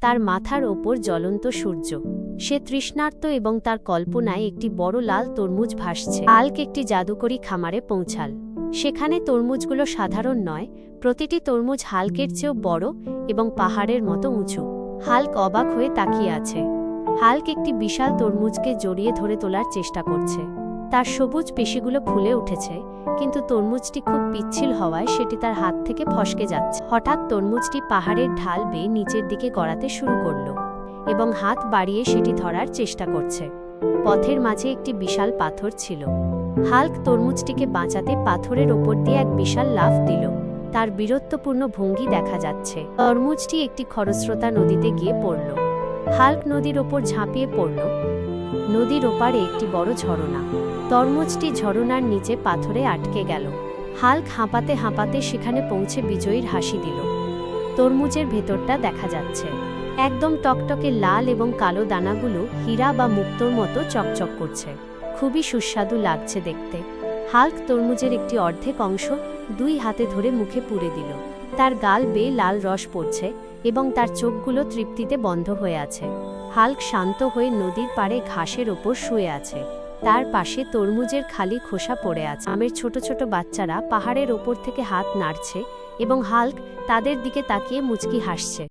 তার মাথার ওপর জ্বলন্ত সূর্য। সে তৃষ্ণার্ত এবং তার কল্পনায় একটি বড় লাল তরমুজ ভাসছে। হাল্ক একটি জাদুকরী খামারে পৌঁছাল। সেখানে তরমুজগুলো সাধারণ নয়, প্রতিটি তরমুজ হাল্কের চেয়েও বড় এবং পাহাড়ের মতো উঁচু। হাল্ক অবাক হয়ে তাকিয়ে আছে। হাল্ক একটি বিশাল তরমুজকে জড়িয়ে ধরে তোলার চেষ্টা করছে। তার সবুজ পেশিগুলো ফুলে উঠেছে, কিন্তু তরমুজটি খুব পিচ্ছিল হওয়ায় সেটি তার হাত থেকে ফসকে যাচ্ছে। হঠাৎ তরমুজটি পাহাড়ের ঢাল বেয়ে নিচের দিকে গড়াতে শুরু করল এবং হাত বাড়িয়ে সেটি ধরার চেষ্টা করছে। পথের মাঝে একটি বিশাল পাথর ছিল। হাল্ক তরমুজটিকে বাঁচাতে পাথরের ওপর দিয়ে এক বিশাল লাফ দিল। তার বীরত্বপূর্ণ ভঙ্গি দেখা যাচ্ছে। তরমুজটি একটি খরস্রোতা নদীতে গিয়ে পড়ল। হাল্ক নদীর ওপর ঝাঁপিয়ে পড়ল। নদীর ওপারে একটি বড় ঝরনা। তরমুজটি ঝরনার নিচে পাথরে আটকে গেল। হাল্ক হাঁপাতে হাঁপাতে সেখানে পৌঁছে বিজয়ীর হাসি দিল। তরমুজের ভেতরটা দেখা যাচ্ছে। একদম টকটকে লাল এবং কালো দানাগুলো হীরা বা মুক্তোর মতো চকচক করছে। খুবই সুস্বাদু লাগছে দেখতে। হাল্ক তরমুজের একটি অর্ধেক অংশ দুই হাতে ধরে মুখে পুরে দিল। তার গাল বেয়ে লাল রস পড়ছে এবং তার চোখগুলো তৃপ্তিতে বন্ধ হয়ে আছে। হাল্ক শান্ত হয়ে নদীর পাড়ে ঘাসের ওপর শুয়ে আছে। তার পাশে তরমুজের খালি খোসা পড়ে আছে। আমের ছোট ছোট বাচ্চারা পাহাড়ের ওপর থেকে হাত নাড়ছে এবং হাল্ক তাদের দিকে তাকিয়ে মুচকি হাসছে।